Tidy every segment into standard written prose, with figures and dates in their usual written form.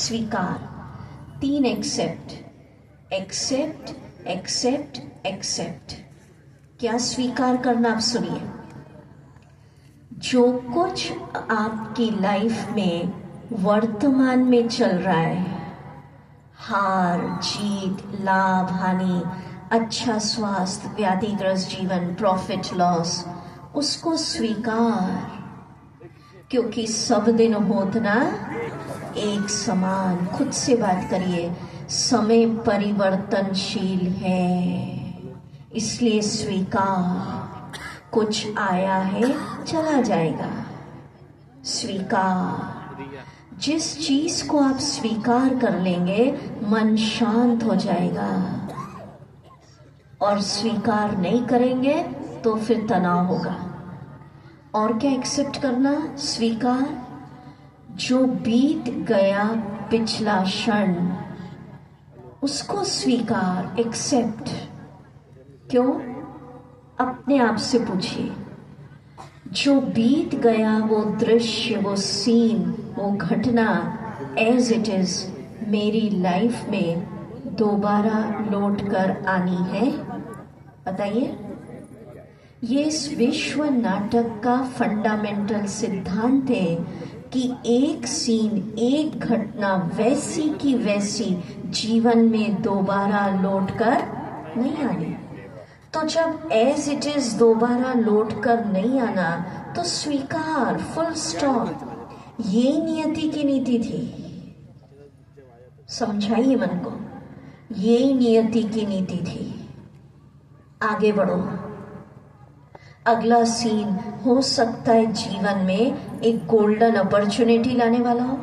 स्वीकार, 3 accept, accept, accept, accept. क्या स्वीकार करना, आप सुनिए। जो कुछ आपकी लाइफ में वर्तमान में चल रहा है, हार जीत, लाभ हानि, अच्छा स्वास्थ्य, व्याधिग्रस्त जीवन, प्रॉफिट लॉस, उसको स्वीकार, क्योंकि सब दिन होतना एक समान। खुद से बात करिए, समय परिवर्तनशील है, इसलिए स्वीकार। कुछ आया है चला जाएगा, स्वीकार। जिस चीज को आप स्वीकार कर लेंगे मन शांत हो जाएगा, और स्वीकार नहीं करेंगे तो फिर तनाव होगा। और क्या एक्सेप्ट करना, स्वीकार। जो बीत गया पिछला क्षण, उसको स्वीकार, एक्सेप्ट। क्यों? अपने आप से पूछिए, जो बीत गया वो दृश्य, वो सीन, वो घटना एज इट इज मेरी लाइफ में दोबारा लौट कर आनी है? बताइए। ये इस विश्व नाटक का फंडामेंटल सिद्धांत है कि एक सीन, एक घटना वैसी की वैसी जीवन में दोबारा लौट कर नहीं आनी। तो जब एज इट इज दोबारा लौट कर नहीं आना तो स्वीकार, फुल स्टॉप। ये नियति की नीति थी। समझाइए मन को, ये नियति की नीति थी। आगे बढ़ो। अगला सीन हो सकता है जीवन में एक गोल्डन अपॉर्चुनिटी लाने वाला हो।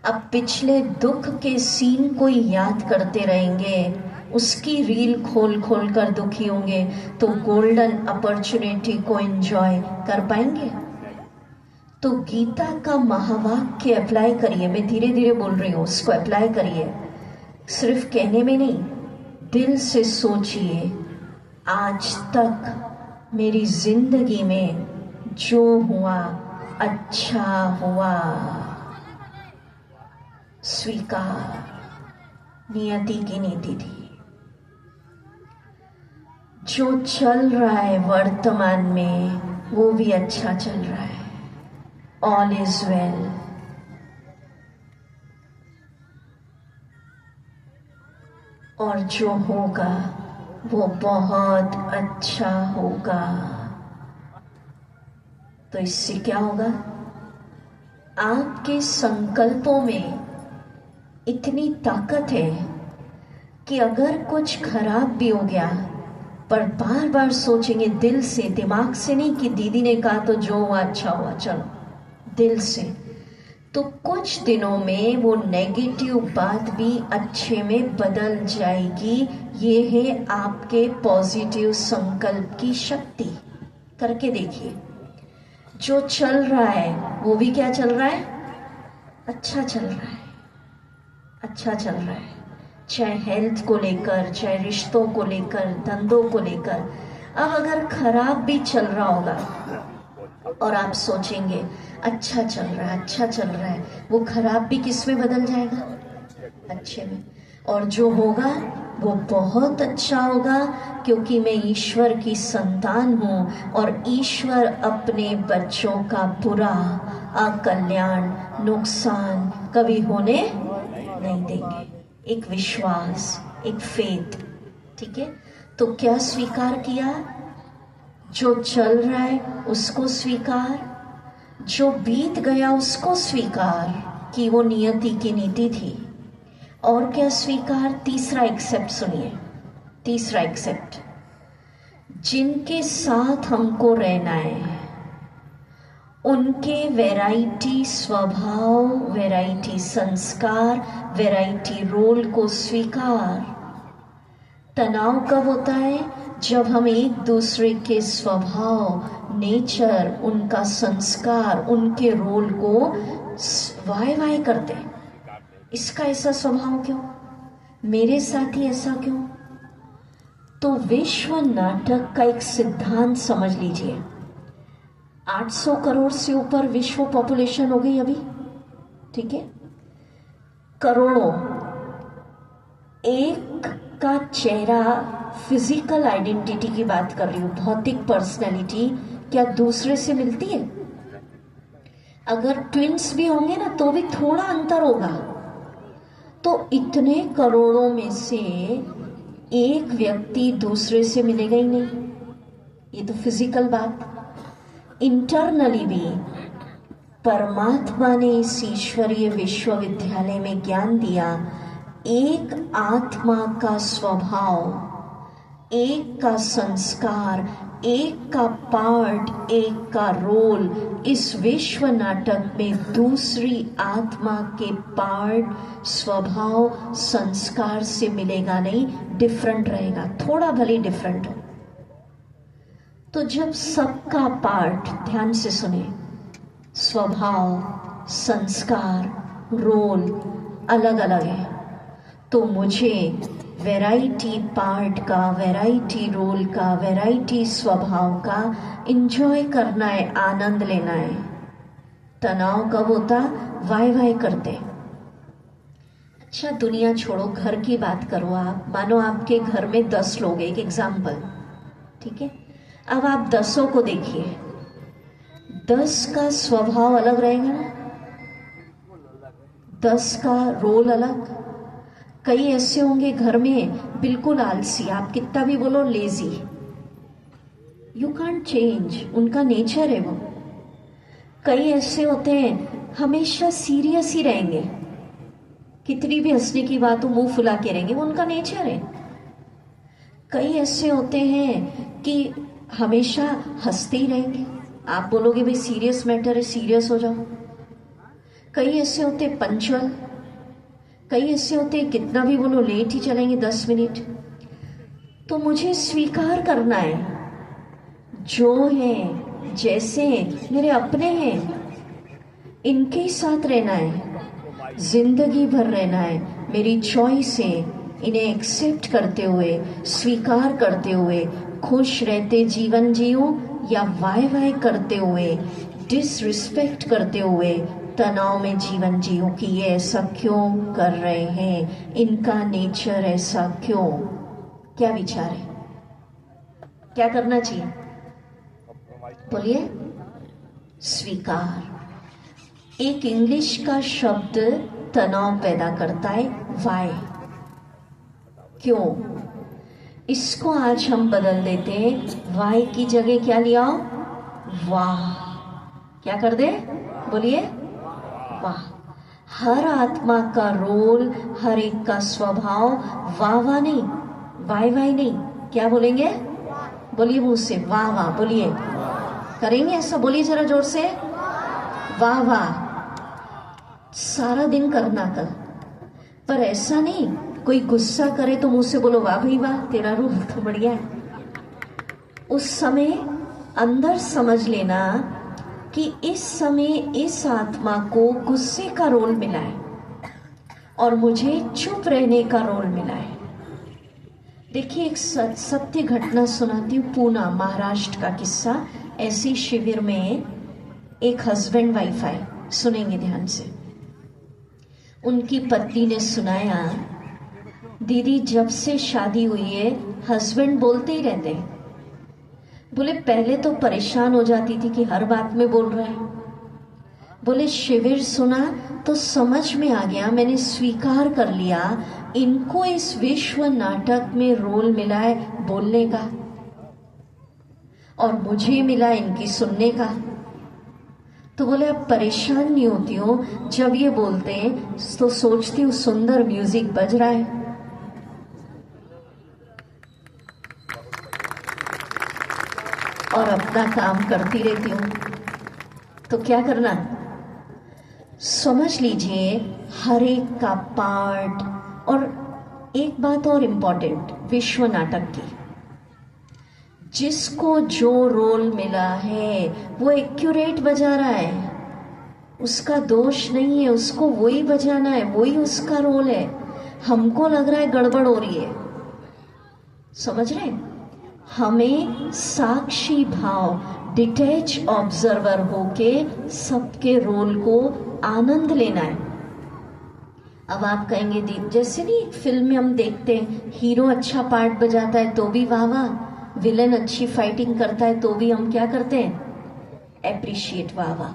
अब पिछले दुख के सीन को याद करते रहेंगे, उसकी रील खोल खोल कर दुखी होंगे, तो गोल्डन अपॉर्चुनिटी को एंजॉय कर पाएंगे? तो गीता का महावाक्य अप्लाई करिए। मैं धीरे धीरे बोल रही हूँ, उसको अप्लाई करिए। सिर्फ कहने में नहीं, दिल से सोचिए, आज तक मेरी जिंदगी में जो हुआ अच्छा हुआ, स्वीकार। नियति की नीति थी। जो चल रहा है वर्तमान में वो भी अच्छा चल रहा है, ऑल इज वेल। और जो होगा वो बहुत अच्छा होगा। तो इससे क्या होगा? आपके संकल्पों में इतनी ताकत है कि अगर कुछ खराब भी हो गया, पर बार बार सोचेंगे दिल से, दिमाग से नहीं कि दीदी ने कहा तो जो हुआ अच्छा हुआ, चलो, दिल से, तो कुछ दिनों में वो नेगेटिव बात भी अच्छे में बदल जाएगी। ये है आपके पॉजिटिव संकल्प की शक्ति। करके देखिए। जो चल रहा है वो भी क्या चल रहा है? अच्छा चल रहा है, अच्छा चल रहा है। चाहे हेल्थ को लेकर, चाहे रिश्तों को लेकर, धंधों को लेकर। अब अगर खराब भी चल रहा होगा और आप सोचेंगे अच्छा चल रहा है, अच्छा चल रहा है, वो खराब भी किस में बदल जाएगा? अच्छे में। और जो होगा वो बहुत अच्छा होगा, क्योंकि मैं ईश्वर की संतान हूँ और ईश्वर अपने बच्चों का बुरा, अकल्याण, नुकसान कभी होने नहीं देंगे। एक विश्वास, एक फेथ। ठीक है? तो क्या स्वीकार किया? जो चल रहा है उसको स्वीकार, जो बीत गया उसको स्वीकार कि वो नियति की नीति थी। और क्या स्वीकार? तीसरा एक्सेप्ट सुनिए। तीसरा एक्सेप्ट, जिनके साथ हमको रहना है उनके वैरायटी स्वभाव, वैरायटी संस्कार, वैरायटी रोल को स्वीकार। तनाव कब होता है? जब हम एक दूसरे के स्वभाव, नेचर, उनका संस्कार, उनके रोल को वाय वाय करते हैं। इसका ऐसा स्वभाव क्यों, मेरे साथ ही ऐसा क्यों? तो विश्व नाटक का एक सिद्धांत समझ लीजिए। 800 करोड़ से ऊपर विश्व पॉपुलेशन हो गई अभी, ठीक है? करोड़ों, एक का चेहरा, फिजिकल आइडेंटिटी की बात कर रही हूं, भौतिक पर्सनैलिटी क्या दूसरे से मिलती है? अगर ट्विंस भी होंगे ना तो भी थोड़ा अंतर होगा। तो इतने करोड़ों में से एक व्यक्ति दूसरे से मिलेगा ही नहीं, ये तो फिजिकल बात। इंटरनली भी परमात्मा ने इस ईश्वरीय विश्वविद्यालय में ज्ञान दिया, एक आत्मा का स्वभाव, एक का संस्कार, एक का पार्ट, एक का रोल इस विश्व नाटक में दूसरी आत्मा के पार्ट, स्वभाव, संस्कार से मिलेगा नहीं, डिफरेंट रहेगा, थोड़ा भले डिफरेंट हो। तो जब सबका पार्ट, ध्यान से सुने, स्वभाव, संस्कार, रोल अलग अलग है, तो मुझे वैरायटी पार्ट का, वैरायटी रोल का, वैरायटी स्वभाव का इंजॉय करना है, आनंद लेना है। तनाव कब होता? वाय वाय करते। अच्छा दुनिया छोड़ो, घर की बात करो। आप मानो आपके घर में 10 लोग, एक एग्जाम्पल, ठीक है। अब आप 10 को देखिए, 10 का स्वभाव अलग रहेगा ना, 10 का रोल अलग। कई ऐसे होंगे घर में बिल्कुल आलसी, आप कितना भी बोलो लेजी, यू कांट चेंज, उनका नेचर है वो। कई ऐसे होते हैं हमेशा सीरियस ही रहेंगे, कितनी भी हंसने की बात हो मुंह फुला के रहेंगे, वो उनका नेचर है। कई ऐसे होते हैं कि हमेशा हंसते ही रहेंगे, आप बोलोगे भाई सीरियस मैटर है, सीरियस हो जाओ। कई ऐसे होते पंचुअल, कई ऐसे होते कितना भी बोलो लेट ही चलेंगे 10 मिनट। तो मुझे स्वीकार करना है, जो है जैसे मेरे अपने हैं, इनके साथ रहना है, जिंदगी भर रहना है, मेरी चॉइस है। इन्हें एक्सेप्ट करते हुए, स्वीकार करते हुए, खुश रहते जीवन जीऊं या वाय वाय करते हुए, डिसरिस्पेक्ट करते हुए तनाव में जीवन जीऊं कि ये ऐसा क्यों कर रहे हैं, इनका नेचर ऐसा क्यों। क्या विचार है, क्या करना चाहिए? बोलिए। स्वीकार। एक इंग्लिश का शब्द तनाव पैदा करता है, वाय, क्यों। इसको आज हम बदल देते हैं, वाय की जगह क्या लिया, वाह। क्या कर दे? बोलिए वाह। हर आत्मा का रोल, हर एक का स्वभाव वाह वाह नहीं, वाय वाय नहीं, क्या बोलेंगे? बोलिए मुंह से वाह वाह, बोलिए। करेंगे ऐसा? बोलिए जरा जोर से, वाह वाह। सारा दिन करना कल, पर ऐसा नहीं कोई गुस्सा करे तो मुंह से बोलो वाह भाई वाह, तेरा रूल तो बढ़िया है। उस समय अंदर समझ लेना कि इस समय इस आत्मा को गुस्से का रोल मिला है और मुझे चुप रहने का रोल मिला है। देखिए एक सत्य घटना सुनाती हूँ, पूना महाराष्ट्र का किस्सा। ऐसी शिविर में एक हस्बैंड वाइफ आए, सुनेंगे ध्यान से। उनकी पत्नी ने सुनाया, दीदी जब से शादी हुई है हस्बैंड बोलते ही रहते हैं। बोले पहले तो परेशान हो जाती थी कि हर बात में बोल रहे हैं। बोले शिविर सुना तो समझ में आ गया, मैंने स्वीकार कर लिया, इनको इस विश्व नाटक में रोल मिला है बोलने का और मुझे मिला इनकी सुनने का। तो बोले अब परेशान नहीं होती हूँ, जब ये बोलते हैं तो सोचती हूँ सुंदर म्यूजिक बज रहा है, और अपना काम करती रहती हूँ। तो क्या करना, समझ लीजिए हर एक का पार्ट। और एक बात और इम्पोर्टेंट विश्व नाटक की, जिसको जो रोल मिला है वो एक्यूरेट बजा रहा है, उसका दोष नहीं है, उसको वही बजाना है, वही उसका रोल है। हमको लग रहा है गड़बड़ हो रही है, समझ रहे हैं? हमें साक्षी भाव, डिटैच ऑब्जर्वर होके सबके रोल को आनंद लेना है। अब आप कहेंगे दी, जैसे नहीं एक फिल्म में हम देखते हैं हीरो अच्छा पार्ट बजाता है तो भी वाह वाह, विलन अच्छी फाइटिंग करता है तो भी हम क्या करते हैं, एप्रिशिएट, वाह वाह।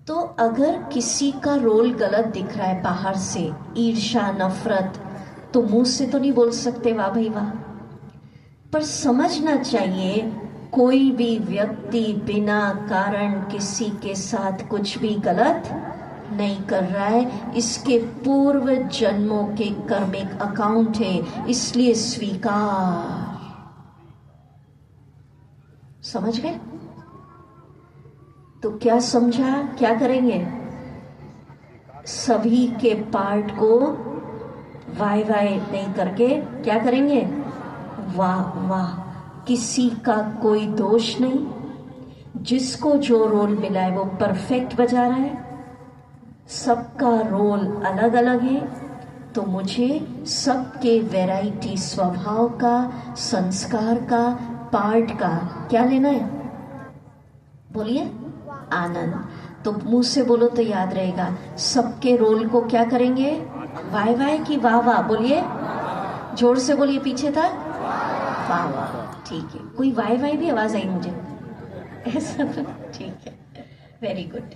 तो अगर किसी का रोल गलत दिख रहा है बाहर से, ईर्ष्या नफरत, तो मुंह से तो नहीं बोल सकते वाह भाई वाह, पर समझना चाहिए कोई भी व्यक्ति बिना कारण किसी के साथ कुछ भी गलत नहीं कर रहा है, इसके पूर्व जन्मों के कर्मिक अकाउंट है, इसलिए स्वीकार। समझ गए? तो क्या समझा, क्या करेंगे, सभी के पार्ट को वाई वाई नहीं करके क्या करेंगे, वाह वाह। किसी का कोई दोष नहीं, जिसको जो रोल मिला है वो परफेक्ट बजा रहा है, सबका रोल अलग अलग है, तो मुझे सबके वैरायटी स्वभाव का, संस्कार का, पार्ट का क्या लेना है, बोलिए, आनंद। तो मुंह से बोलो तो याद रहेगा, सबके रोल को क्या करेंगे, वाह वाह की वाह वाह, बोलिए, जोर से बोलिए पीछे तक, वाह वाह। ठीक है, कोई वाह वाह भी आवाज आई मुझे ऐसा, ठीक है, वेरी गुड।